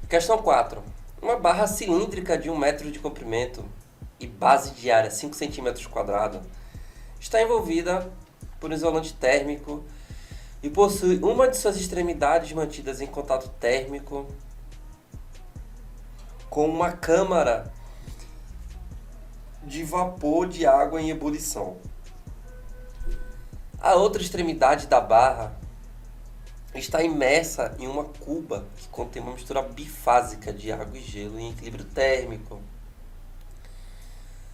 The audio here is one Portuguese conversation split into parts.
Questão 4. Uma barra cilíndrica de 1 metro de comprimento e base de área 5 centímetros quadrados está envolvida por um isolante térmico e possui uma de suas extremidades mantidas em contato térmico com uma câmara de vapor de água em ebulição. A outra extremidade da barra está imersa em uma cuba que contém uma mistura bifásica de água e gelo em equilíbrio térmico.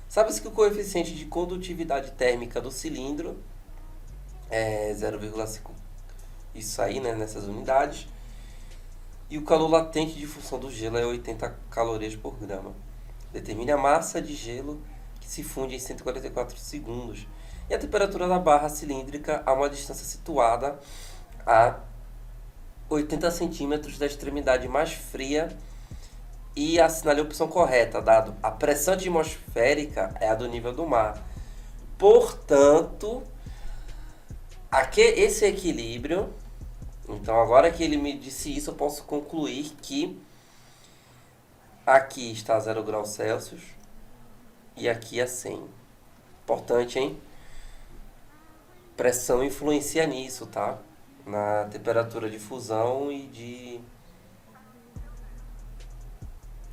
Sabe-se que o coeficiente de condutividade térmica do cilindro é 0,5, isso aí, né, nessas unidades, e o calor latente de função do gelo é 80 calorias por grama. Determine a massa de gelo que se funde em 144 segundos e a temperatura da barra cilíndrica a uma distância situada a 80 centímetros da extremidade mais fria e assinale a opção correta, dado a pressão atmosférica é a do nível do mar. Portanto, esse equilíbrio, então agora que ele me disse isso, eu posso concluir que aqui está 0 graus Celsius e aqui é 100. Importante, hein? Pressão influencia nisso, tá? Na temperatura de fusão e de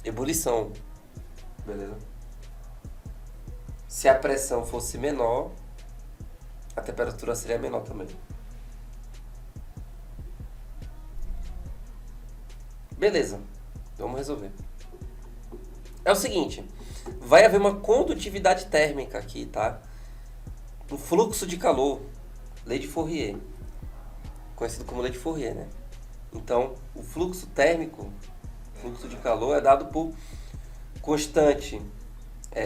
ebulição, beleza? Se a pressão fosse menor, a temperatura seria menor também. Beleza, vamos resolver. É o seguinte, vai haver uma condutividade térmica aqui, tá? Um fluxo de calor, lei de Fourier, conhecido como lei de Fourier, né? Então, o fluxo térmico, fluxo de calor, é dado por constante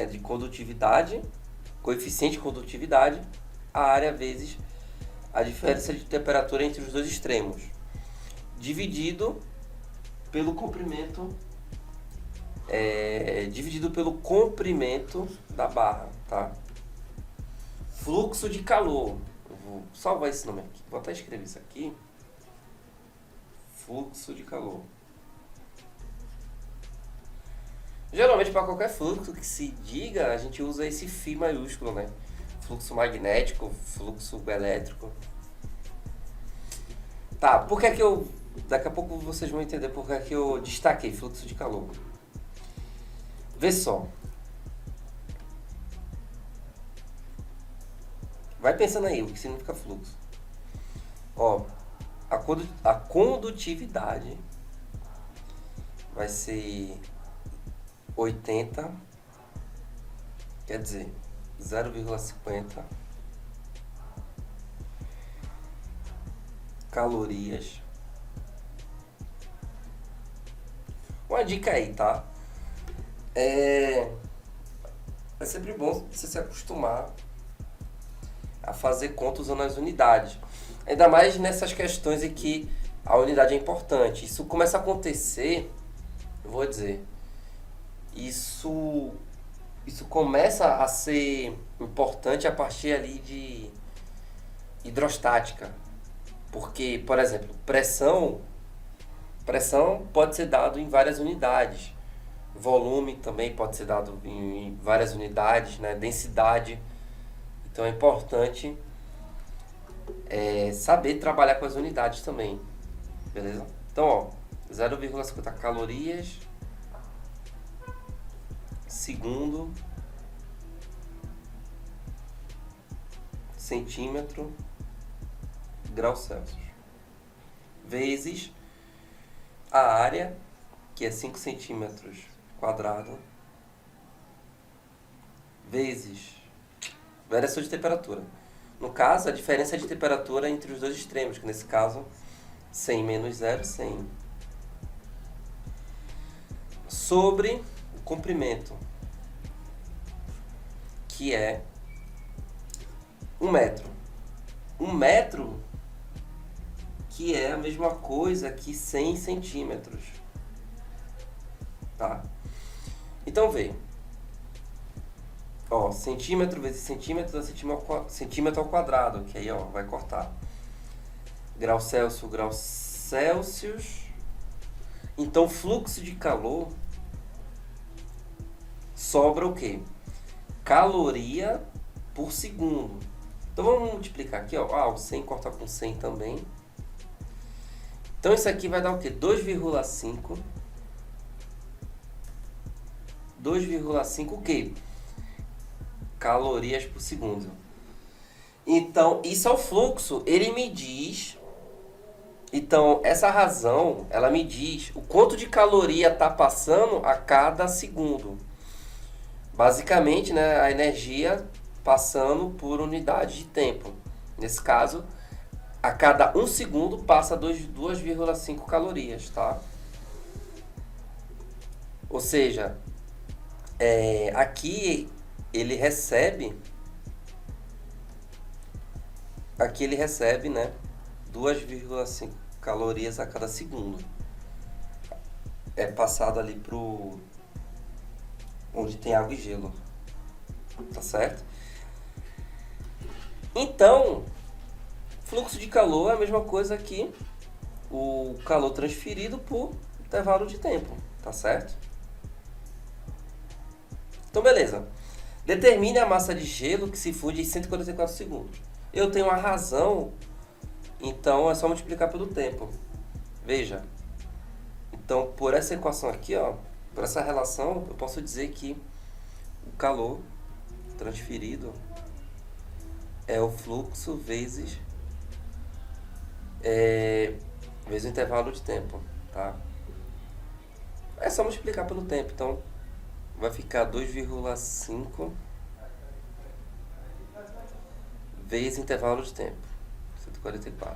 de condutividade, coeficiente de condutividade, a área vezes a diferença de temperatura entre os dois extremos, dividido pelo comprimento da barra, tá? Fluxo de calor. Eu vou salvar esse nome aqui. Vou até escrever isso aqui. Fluxo de calor. Geralmente, para qualquer fluxo que se diga, a gente usa esse φ maiúsculo, né? Fluxo magnético, fluxo elétrico. Tá, por que é que eu... Daqui a pouco vocês vão entender por que é que eu destaquei fluxo de calor. Vê só. Vai pensando aí o que significa fluxo. Ó, a condutividade vai ser 80, quer dizer, 0,50 calorias. Uma dica aí, tá? É sempre bom você se acostumar a fazer conta usando as unidades. Ainda mais nessas questões em que a unidade é importante. Isso começa a acontecer, eu vou dizer, isso começa a ser importante a partir ali de hidrostática. Porque, por exemplo, pressão pode ser dado em várias unidades. Volume também pode ser dado em várias unidades, né? Densidade. Então é importante saber trabalhar com as unidades também. Beleza? Então, ó, 0,50 calorias segundo centímetro grau Celsius vezes a área, que é 5 centímetros quadrado, vezes variação de temperatura. No caso, a diferença de temperatura entre os dois extremos, que nesse caso 100 menos 0, 100. Sobre o comprimento, que é 1 metro. 1 metro, que é a mesma coisa que 100 centímetros. Tá? Então, vê. Ó, centímetro vezes centímetro dá centímetro ao quadrado, que aí, ó, vai cortar. Grau Celsius, Então, fluxo de calor sobra o quê? Caloria por segundo. Então, vamos multiplicar aqui, ó. O 100 corta com 100 também. Então, isso aqui vai dar o quê? 2,5 o quê? Calorias por segundo. Então, isso é o fluxo. Ele me diz... Então, essa razão, ela me diz o quanto de caloria está passando a cada segundo. Basicamente, né, a energia passando por unidade de tempo. Nesse caso, a cada 1 segundo passa 2,5 calorias, tá? Ou seja, aqui ele recebe, né, 2,5 calorias a cada segundo. É passado ali pro onde tem água e gelo. Tá certo? Então, fluxo de calor é a mesma coisa que o calor transferido por intervalo de tempo. Tá certo? Então, beleza. Determine a massa de gelo que se funde em 144 segundos. Eu tenho a razão, então é só multiplicar pelo tempo. Veja. Então, por essa equação aqui, ó, por essa relação, eu posso dizer que o calor transferido é o fluxo vezes o intervalo de tempo, tá? É só multiplicar pelo tempo, então vai ficar 2,5 vezes intervalo de tempo, 144.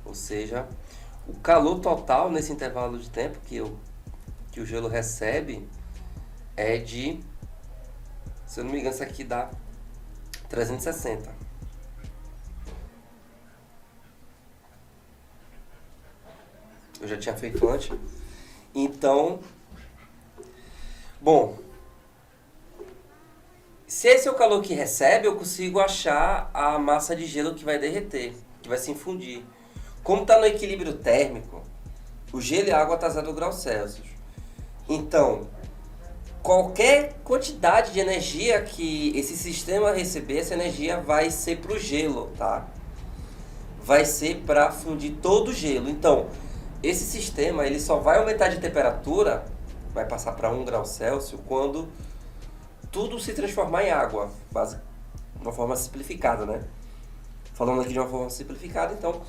Ou seja, o calor total nesse intervalo de tempo que o gelo recebe é de, se eu não me engano, isso aqui dá 360. Eu já tinha feito antes. Então, bom, se esse é o calor que recebe, eu consigo achar a massa de gelo que vai derreter, que vai se infundir. Como está no equilíbrio térmico, o gelo e a água está a 0 graus Celsius. Então, qualquer quantidade de energia que esse sistema receber, essa energia vai ser para o gelo, tá? Vai ser para fundir todo o gelo. Então, esse sistema ele só vai aumentar de temperatura, vai passar para 1 grau Celsius, quando tudo se transformar em água, de uma forma simplificada, né? Falando aqui de uma forma simplificada, então,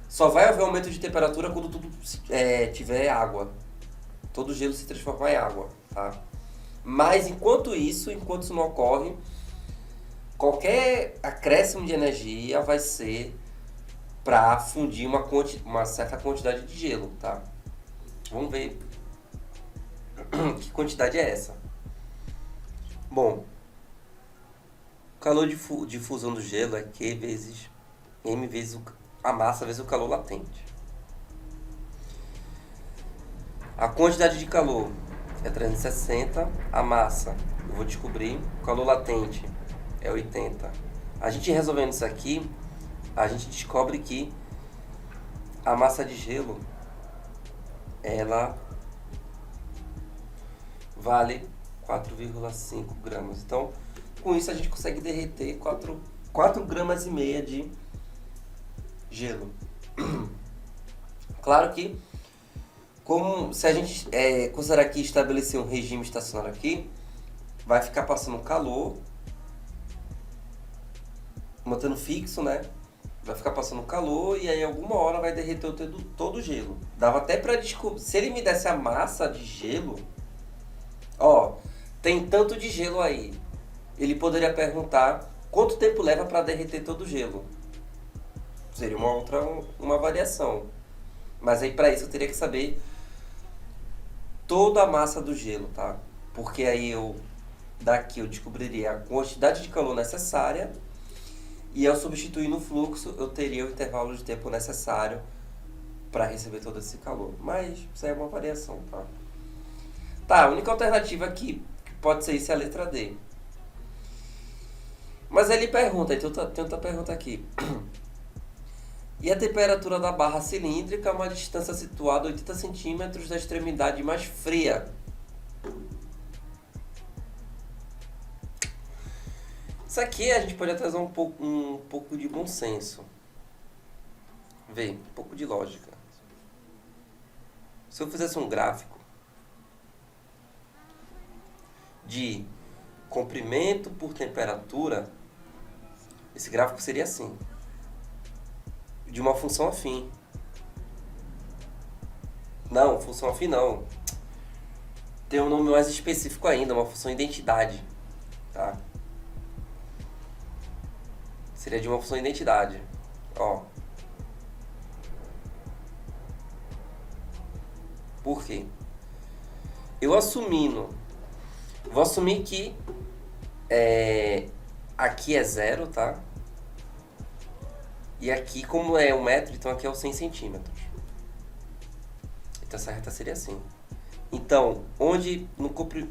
só vai haver aumento de temperatura quando tudo tiver água. Todo o gelo se transformar em água, tá? Mas enquanto isso não ocorre, qualquer acréscimo de energia vai ser para fundir uma certa quantidade de gelo, tá? Vamos ver que quantidade é essa. Bom, o calor de fusão do gelo é Q vezes M vezes a massa vezes o calor latente. A quantidade de calor é 360, a massa, eu vou descobrir, o calor latente é 80. A gente resolvendo isso aqui, a gente descobre que a massa de gelo, ela vale 4,5 gramas. Então, com isso a gente consegue derreter 4 gramas e meia de gelo. Claro que, como se a gente considerar aqui estabelecer um regime estacionário aqui, vai ficar passando calor, mantendo fixo, né? Vai ficar passando calor e aí alguma hora vai derreter todo o gelo. Dava até pra descobrir, se ele me desse a massa de gelo, ó, tem tanto de gelo aí. Ele poderia perguntar quanto tempo leva para derreter todo o gelo. Seria uma variação. Mas aí para isso eu teria que saber toda a massa do gelo, tá? Porque aí daqui eu descobriria a quantidade de calor necessária e ao substituir no fluxo eu teria o intervalo de tempo necessário para receber todo esse calor. Mas isso aí é uma variação, tá? Tá, a única alternativa aqui que pode ser isso é a letra D. Mas ele pergunta, tem outra pergunta aqui. E a temperatura da barra cilíndrica é uma distância situada a 80 centímetros da extremidade mais fria. Isso aqui a gente pode até usar um pouco de bom senso. Vê, um pouco de lógica. Se eu fizesse um gráfico de comprimento por temperatura, esse gráfico seria assim. De uma função afim. Não, função afim não. Tem um nome mais específico ainda, uma função identidade. Tá? Seria de uma função identidade. Ó. Por quê? Vou assumir que aqui é 0, tá? E aqui, como é 1 metro, então aqui é o 100 centímetros. Então essa reta seria assim. Então,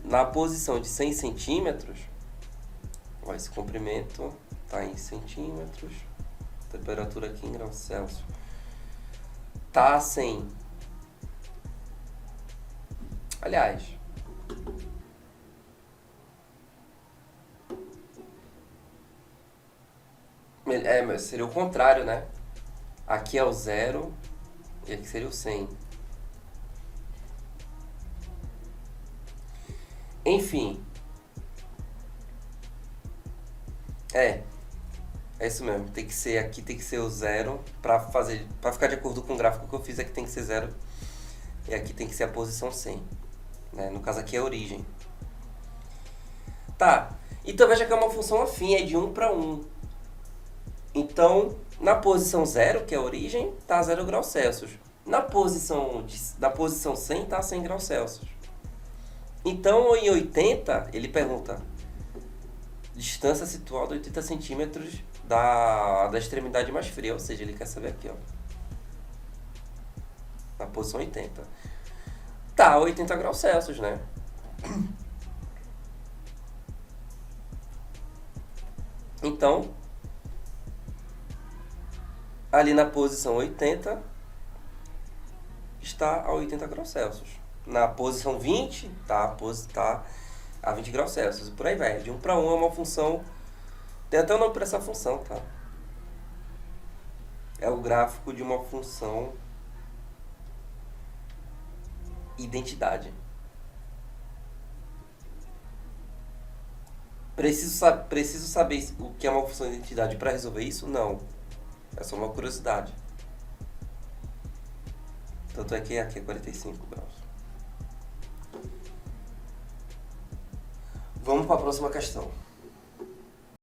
na posição de 100 centímetros, ó, esse comprimento está em centímetros, temperatura aqui em graus Celsius, tá a 100. Aliás, mas seria o contrário, né? Aqui é o 0 e aqui seria o 100. Enfim. É isso mesmo. Aqui tem que ser o 0 para ficar de acordo com o gráfico que eu fiz, aqui tem que ser 0 e aqui tem que ser a posição 100. Né? No caso aqui é a origem. Tá. Então veja que é uma função afim, é de 1 para 1. Então, na posição 0, que é a origem, está a 0 graus Celsius. Na posição 100 está a 100 graus Celsius. Então, em 80, ele pergunta distância situada a 80 centímetros da extremidade mais fria. Ou seja, ele quer saber aqui, ó. Na posição 80. Tá, 80 graus Celsius, né? Então, ali na posição 80, está a 80 graus Celsius. Na posição 20, tá a 20 graus Celsius. E por aí vai. De 1 para 1 é uma função... Tem até o nome para essa função, tá? É o gráfico de uma função identidade. Preciso saber o que é uma função de identidade para resolver isso? Não. É só uma curiosidade. Tanto é que aqui é 45 graus. Vamos para a próxima questão.